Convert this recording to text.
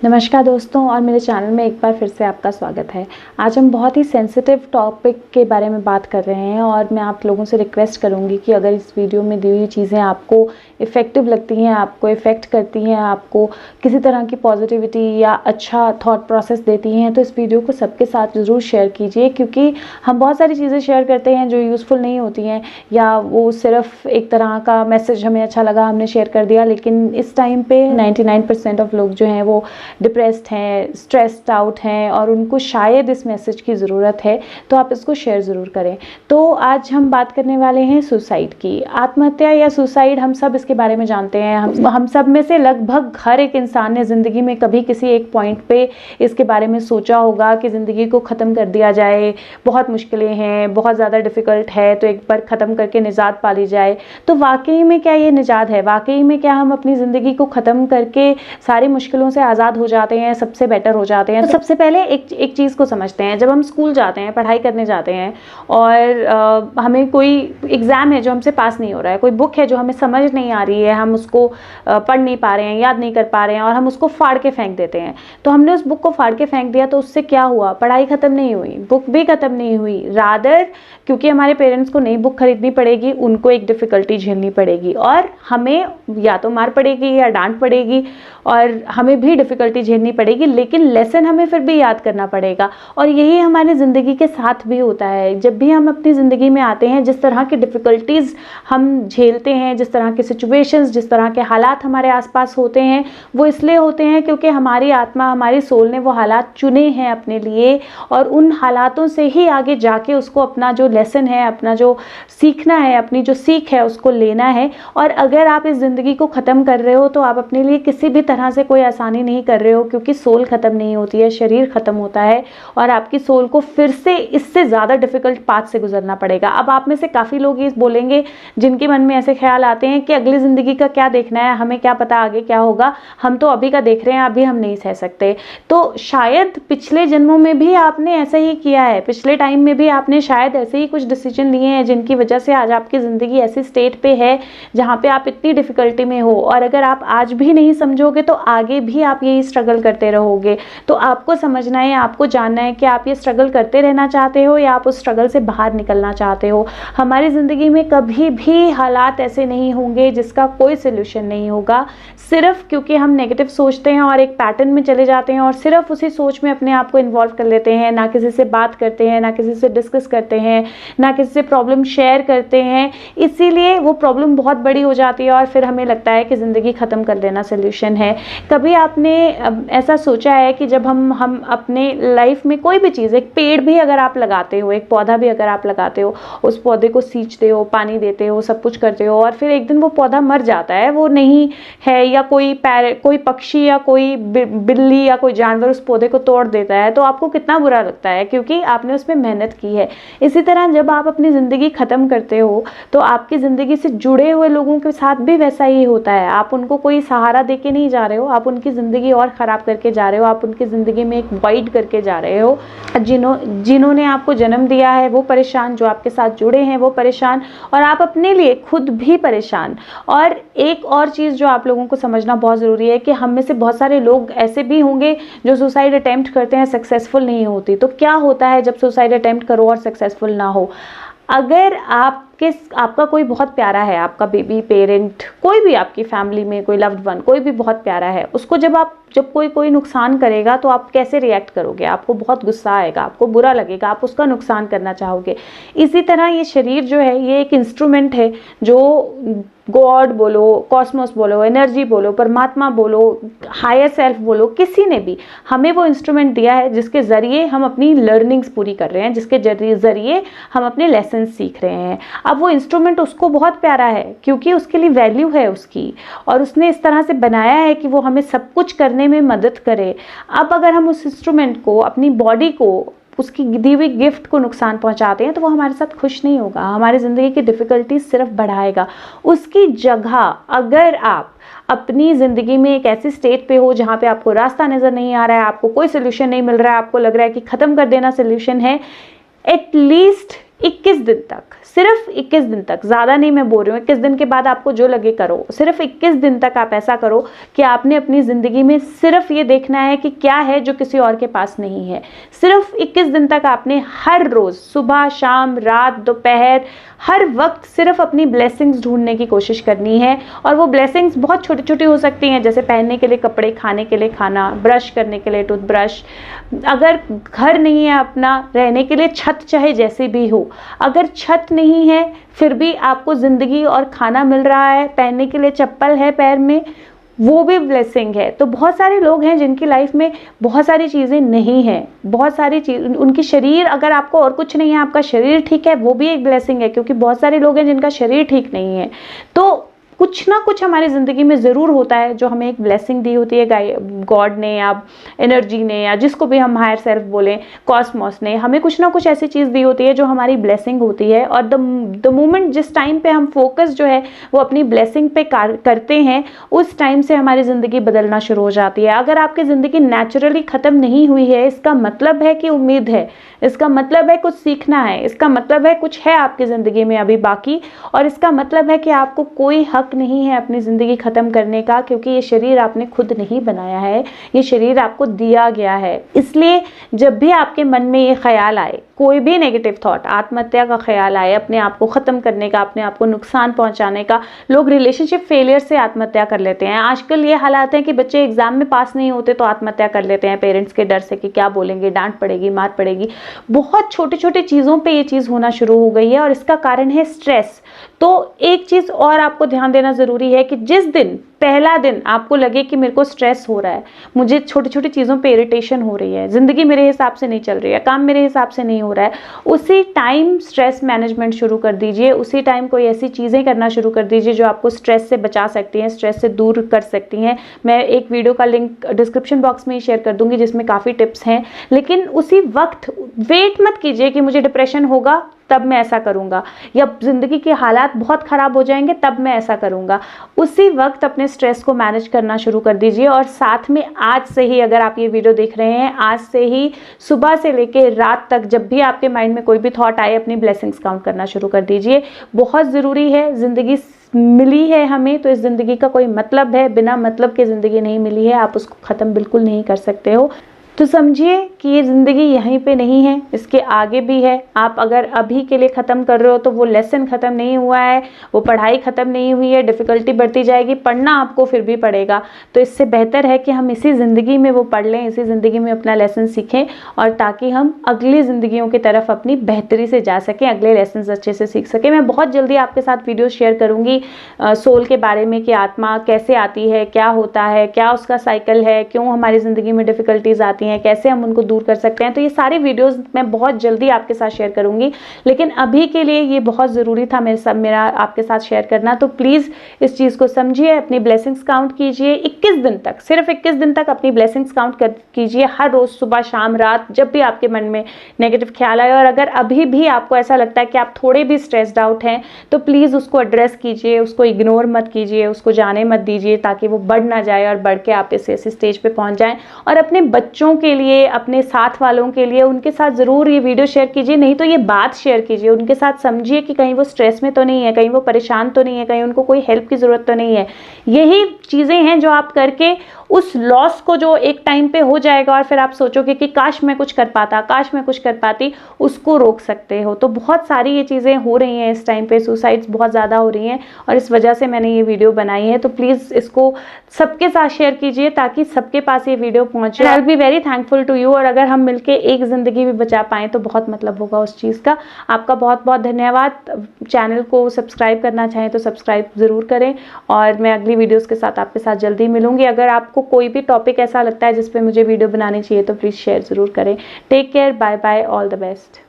नमस्कार दोस्तों, और मेरे चैनल में एक बार फिर से आपका स्वागत है। आज हम बहुत ही सेंसिटिव टॉपिक के बारे में बात कर रहे हैं और मैं आप लोगों से रिक्वेस्ट करूंगी कि अगर इस वीडियो में दी हुई चीज़ें आपको इफ़ेक्टिव लगती हैं, आपको इफ़ेक्ट करती हैं, आपको किसी तरह की पॉजिटिविटी या अच्छा थॉट प्रोसेस देती हैं, तो इस वीडियो को सबके साथ ज़रूर शेयर कीजिए। क्योंकि हम बहुत सारी चीज़ें शेयर करते हैं जो यूज़फुल नहीं होती हैं, या वो सिर्फ एक तरह का मैसेज हमें अच्छा लगा हमने शेयर कर दिया। लेकिन इस टाइम पे 99% ऑफ लोग जो हैं वो डिप्रेस्ड हैं, स्ट्रेस्ड आउट हैं और उनको शायद इस मैसेज की ज़रूरत है, तो आप इसको शेयर ज़रूर करें। तो आज हम बात करने वाले हैं सुसाइड की। आत्महत्या या सुसाइड, हम सब इसके बारे में जानते हैं। हम सब में से लगभग हर एक इंसान ने ज़िंदगी में कभी किसी एक पॉइंट पे इसके बारे में सोचा होगा कि ज़िंदगी को ख़त्म कर दिया जाए, बहुत मुश्किलें हैं, बहुत ज़्यादा डिफ़िकल्ट है, तो एक बार ख़त्म करके निजात पा ली जाए। तो वाकई में क्या ये निजात है? वाकई में क्या हम अपनी ज़िंदगी को ख़त्म करके सारी मुश्किलों से आज़ाद हो जाते हैं, सबसे बेटर हो जाते हैं? तो सबसे पहले एक चीज़ को समझते हैं। जब हम स्कूल जाते हैं, पढ़ाई करने जाते हैं और हमें कोई एग्ज़ाम है जो हमसे पास नहीं हो रहा है, कोई बुक है जो हमें समझ नहीं आ रही है, हम उसको पढ़ नहीं पा रहे हैं, याद नहीं कर पा रहे हैं और हम उसको फाड़ के फेंक देते हैं। तो हमने उस बुक को फाड़ के फेंक दिया, तो उससे क्या हुआ? पढ़ाई ख़त्म नहीं हुई, बुक भी ख़त्म नहीं हुई। रादर, क्योंकि हमारे पेरेंट्स को नई बुक खरीदनी पड़ेगी, उनको एक डिफ़िकल्टी झेलनी पड़ेगी और हमें या तो मार पड़ेगी या डांट पड़ेगी और हमें भी डिफ़िकल्टी झेलनी पड़ेगी, लेकिन लेसन हमें फिर भी याद करना पड़ेगा। और यही हमारी ज़िंदगी के साथ भी होता है। जब भी हम अपनी ज़िंदगी में आते हैं, जिस तरह की डिफ़िकल्टीज़ हम झेलते हैं, जिस तरह के सिचुएशंस, जिस तरह के हालात हमारे आसपास होते हैं, वो इसलिए होते हैं क्योंकि हमारी आत्मा, हमारी सोल ने वो हालात चुने हैं अपने लिए, और उन हालातों से ही आगे जाके उसको अपना जो लेसन है, अपना जो सीखना है, अपनी जो सीख है, उसको लेना है। और अगर आप इस ज़िंदगी को ख़त्म कर रहे हो तो आप अपने लिए किसी भी तरह से कोई आसानी नहीं कर रहे हो, क्योंकि सोल ख़त्म नहीं होती है, शरीर ख़त्म होता है और आपकी सोल को फिर से इससे ज़्यादा डिफ़िकल्ट पाथ से गुजरना पड़ेगा। अब आप में से काफ़ी लोग ये बोलेंगे, जिनके मन में ऐसे ख्याल आते हैं कि अगली ज़िंदगी का क्या देखना है, हमें क्या पता आगे क्या होगा, हम तो अभी का देख रहे हैं, अभी हम नहीं सह सकते। तो शायद पिछले जन्मों में भी आपने ऐसा ही किया है, पिछले टाइम में भी आपने शायद ऐसे ही कुछ डिसीजन लिए हैं जिनकी वजह से आज आपकी ज़िंदगी ऐसी स्टेट पे है जहाँ पे आप इतनी डिफ़िकल्टी में हो। और अगर आप आज भी नहीं समझोगे तो आगे भी आप यही स्ट्रगल करते रहोगे। तो आपको समझना है, आपको जानना है कि आप ये स्ट्रगल करते रहना चाहते हो या आप उस स्ट्रगल से बाहर निकलना चाहते हो। हमारी ज़िंदगी में कभी भी हालात ऐसे नहीं होंगे जिसका कोई सोल्यूशन नहीं होगा, सिर्फ क्योंकि हम नेगेटिव सोचते हैं और एक पैटर्न में चले जाते हैं और सिर्फ उसी सोच में अपने आप को इन्वॉल्व कर लेते हैं, ना किसी से बात करते हैं, ना किसी से डिस्कस करते हैं, ना किसी से प्रॉब्लम शेयर करते हैं। इसीलिए वो प्रॉब्लम बहुत बड़ी हो जाती है और फिर हमें लगता है कि ज़िंदगी ख़त्म कर देना सोल्यूशन है। कभी आपने ऐसा सोचा है कि जब हम अपने लाइफ में कोई भी चीज़, एक पेड़ भी अगर आप लगाते हो, एक पौधा भी अगर आप लगाते हो, उस पौधे को सींचते हो, पानी देते हो, सब कुछ करते हो और फिर एक दिन वो पौधा मर जाता है, वो नहीं है, या कोई पक्षी या कोई बिल्ली या कोई जानवर उस पौधे को तोड़ देता है, तो आपको कितना बुरा लगता है, क्योंकि आपने उसमें मेहनत की है। इसी तरह जब आप अपनी ज़िंदगी ख़त्म करते हो तो आपकी ज़िंदगी से जुड़े हुए लोगों के साथ भी वैसा ही होता है। आप उनको कोई सहारा दे के नहीं जा रहे हो, आप उनकी ज़िंदगी और ख़राब करके जा रहे हो, आप उनकी ज़िंदगी में एक वाइड करके जा रहे हो। जिन्होंने आपको जन्म दिया है वो परेशान, जो आपके साथ जुड़े हैं वो परेशान, और आप अपने लिए खुद भी परेशान। और एक और चीज़ जो आप लोगों को समझना बहुत ज़रूरी है कि हम में से बहुत सारे लोग ऐसे भी होंगे जो सुसाइड अटेम्प्ट करते हैं, सक्सेसफुल नहीं होती। तो क्या होता है जब सुसाइड अटेम्प्ट करो और सक्सेसफुल ना हो? अगर आपका कोई बहुत प्यारा है, आपका बेबी, पेरेंट, कोई भी आपकी फैमिली में कोई लव्ड वन, कोई भी बहुत प्यारा है, उसको जब कोई नुकसान करेगा तो आप कैसे रिएक्ट करोगे? आपको बहुत गुस्सा आएगा, आपको बुरा लगेगा, आप उसका नुकसान करना चाहोगे। इसी तरह ये शरीर जो है, ये एक इंस्ट्रूमेंट है जो गॉड बोलो, कॉस्मोस बोलो, एनर्जी बोलो, परमात्मा बोलो, हायर सेल्फ बोलो, किसी ने भी हमें वो इंस्ट्रूमेंट दिया है जिसके ज़रिए हम अपनी लर्निंग्स पूरी कर रहे हैं, जिसके ज़रिए हम अपने लेसन सीख रहे हैं। अब वो इंस्ट्रूमेंट उसको बहुत प्यारा है क्योंकि उसके लिए वैल्यू है उसकी, और उसने इस तरह से बनाया है कि वो हमें सब कुछ करने में मदद करे। अब अगर हम उस इंस्ट्रूमेंट को, अपनी बॉडी को, उसकी दी हुई गिफ्ट को नुकसान पहुंचाते हैं तो वो हमारे साथ खुश नहीं होगा, हमारी ज़िंदगी की डिफ़िकल्टी सिर्फ बढ़ाएगा। उसकी जगह अगर आप अपनी ज़िंदगी में एक ऐसी स्टेट पे हो जहाँ पे आपको रास्ता नज़र नहीं आ रहा है, आपको कोई सोल्यूशन नहीं मिल रहा है, आपको लग रहा है कि ख़त्म कर देना सोल्यूशन है, एटलीस्ट 21 दिन तक, सिर्फ 21 दिन तक, ज़्यादा नहीं मैं बोल रही हूँ, 21 दिन के बाद आपको जो लगे करो, सिर्फ 21 दिन तक आप ऐसा करो कि आपने अपनी ज़िंदगी में सिर्फ ये देखना है कि क्या है जो किसी और के पास नहीं है। सिर्फ 21 दिन तक आपने हर रोज़ सुबह शाम रात दोपहर हर वक्त सिर्फ अपनी ब्लेसिंग्स ढूंढने की कोशिश करनी है। और वो ब्लेसिंग्स बहुत छोटी छोटी हो सकती हैं, जैसे पहनने के लिए कपड़े, खाने के लिए खाना, ब्रश करने के लिए टूथब्रश, अगर घर नहीं है अपना, रहने के लिए छत चाहे जैसी भी हो, अगर छत नहीं है फिर भी आपको ज़िंदगी और खाना मिल रहा है, पहनने के लिए चप्पल है पैर में, वो भी ब्लेसिंग है। तो बहुत सारे लोग हैं जिनकी लाइफ में बहुत सारी चीज़ें नहीं हैं, बहुत सारी चीज़, उनकी शरीर, अगर आपको और कुछ नहीं है, आपका शरीर ठीक है, वो भी एक ब्लेसिंग है, क्योंकि बहुत सारे लोग हैं जिनका शरीर ठीक नहीं है। तो कुछ ना कुछ हमारी ज़िंदगी में ज़रूर होता है जो हमें एक ब्लेसिंग दी होती है गॉड ने या एनर्जी ने, या जिसको भी हम हायर सेल्फ बोलें, कॉस्मोस ने, हमें कुछ ना कुछ ऐसी चीज़ दी होती है जो हमारी ब्लेसिंग होती है। और द मोमेंट जिस टाइम पे हम फोकस जो है वो अपनी ब्लेसिंग पे करते हैं, उस टाइम से हमारी ज़िंदगी बदलना शुरू हो जाती है। अगर आपकी ज़िंदगी नेचुरली ख़त्म नहीं हुई है, इसका मतलब है कि उम्मीद है, इसका मतलब है कुछ सीखना है, इसका मतलब है कुछ है आपकी ज़िंदगी में अभी बाकी, और इसका मतलब है कि आपको कोई हक नहीं है अपनी ज़िंदगी ख़त्म करने का, क्योंकि ये शरीर आपने खुद नहीं बनाया है, ये शरीर आपको दिया गया है। इसलिए जब भी आपके मन में ये ख्याल आए, कोई भी नेगेटिव थॉट, आत्महत्या का ख्याल आए, अपने आप को ख़त्म करने का, अपने आप को नुकसान पहुंचाने का, लोग रिलेशनशिप फेलियर से आत्महत्या कर लेते हैं। आजकल ये हालात हैं कि बच्चे एग्जाम में पास नहीं होते तो आत्महत्या कर लेते हैं, पेरेंट्स के डर से कि क्या बोलेंगे, डांट पड़ेगी, मार पड़ेगी। बहुत छोटे छोटे चीज़ों पे ये चीज़ होना शुरू हो गई है, और इसका कारण है स्ट्रेस। तो एक चीज़ और आपको ध्यान देना ज़रूरी है कि जिस दिन, पहला दिन आपको लगे कि मेरे को स्ट्रेस हो रहा है, मुझे छोटी छोटी चीज़ों पे इरिटेशन हो रही है, ज़िंदगी मेरे हिसाब से नहीं चल रही है, काम मेरे हिसाब से नहीं हो रहा है, उसी टाइम स्ट्रेस मैनेजमेंट शुरू कर दीजिए। उसी टाइम कोई ऐसी चीज़ें करना शुरू कर दीजिए जो आपको स्ट्रेस से बचा सकती हैं, स्ट्रेस से दूर कर सकती हैं। मैं एक वीडियो का लिंक डिस्क्रिप्शन बॉक्स में ही शेयर कर दूंगी जिसमें काफ़ी टिप्स हैं। लेकिन उसी वक्त वेट मत कीजिए कि मुझे डिप्रेशन होगा तब मैं ऐसा करूंगा, या ज़िंदगी के हालात बहुत ख़राब हो जाएंगे तब मैं ऐसा करूंगा। उसी वक्त अपने स्ट्रेस को मैनेज करना शुरू कर दीजिए। और साथ में आज से ही, अगर आप ये वीडियो देख रहे हैं, आज से ही सुबह से लेके रात तक जब भी आपके माइंड में कोई भी थॉट आए, अपनी ब्लेसिंग्स काउंट करना शुरू कर दीजिए। बहुत ज़रूरी है, ज़िंदगी मिली है हमें तो इस ज़िंदगी का कोई मतलब है, बिना मतलब के ज़िंदगी नहीं मिली है, आप उसको ख़त्म बिल्कुल नहीं कर सकते हो। तो समझिए कि ये ज़िंदगी यहीं पे नहीं है, इसके आगे भी है। आप अगर अभी के लिए ख़त्म कर रहे हो तो वो लेसन ख़त्म नहीं हुआ है, वो पढ़ाई ख़त्म नहीं हुई है, डिफ़िकल्टी बढ़ती जाएगी, पढ़ना आपको फिर भी पड़ेगा। तो इससे बेहतर है कि हम इसी ज़िंदगी में वो पढ़ लें, इसी ज़िंदगी में अपना लेसन सीखें, और ताकि हम अगली ज़िंदगियों की तरफ अपनी बेहतरी से जा सकें, अगले लेसन अच्छे से सीख सकें। मैं बहुत जल्दी आपके साथ वीडियो शेयर करूँगी सोल के बारे में, कि आत्मा कैसे आती है, क्या होता है, क्या उसका साइकिल है, क्यों हमारी ज़िंदगी में डिफ़िकल्टीज़ आती हैं, कैसे हम उनको दूर कर सकते हैं। तो ये सारी वीडियोस मैं बहुत जल्दी आपके साथ शेयर करूंगी, लेकिन अभी के लिए ये बहुत ज़रूरी था मेरा आपके साथ शेयर करना। तो प्लीज़ इस चीज़ को समझिए, अपनी ब्लेसिंग्स काउंट कीजिए 21 दिन तक, सिर्फ 21 दिन तक अपनी ब्लेसिंग्स काउंट कीजिए, हर रोज़ सुबह शाम रात, जब भी आपके मन में नेगेटिव ख्याल आए। और अगर अभी भी आपको ऐसा लगता है कि आप थोड़े भी स्ट्रेस्ड आउट हैं, तो प्लीज़ उसको एड्रेस कीजिए, उसको इग्नोर मत कीजिए, उसको जाने मत दीजिए, ताकि वो बढ़ ना जाए और बढ़ के आप ऐसे स्टेज पर पहुँच जाएँ। और अपने बच्चों के लिए, अपने साथ वालों के लिए, उनके साथ ज़रूर ये वीडियो शेयर कीजिए, नहीं तो ये बात शेयर कीजिए, उनके साथ समझिए कि कहीं वो स्ट्रेस में तो नहीं है, कहीं वो परेशान तो नहीं है, कहीं उनको कोई हेल्प की ज़रूरत तो नहीं है। यही चीज़ें हैं जो आप करके उस लॉस को, जो एक टाइम पे हो जाएगा और फिर आप सोचोगे कि काश मैं कुछ कर पाता, काश मैं कुछ कर पाती, उसको रोक सकते हो। तो बहुत सारी ये चीज़ें हो रही हैं इस टाइम पे, सुसाइड्स बहुत ज़्यादा हो रही हैं, और इस वजह से मैंने ये वीडियो बनाई है। तो प्लीज़ इसको सबके साथ शेयर कीजिए ताकि सबके पास ये वीडियो पहुँचे। I will be very thankful to you. और अगर हम मिलके एक ज़िंदगी भी बचा पाएँ तो बहुत मतलब होगा उस चीज़ का। आपका बहुत बहुत धन्यवाद। चैनल को सब्सक्राइब करना चाहें तो सब्सक्राइब ज़रूर करें, और मैं अगली वीडियोज़ के साथ आपके साथ जल्दी मिलूंगी। अगर आपको कोई भी टॉपिक ऐसा लगता है जिस पे मुझे वीडियो बनानी चाहिए तो प्लीज़ शेयर ज़रूर करें। Take care, bye bye, all the best.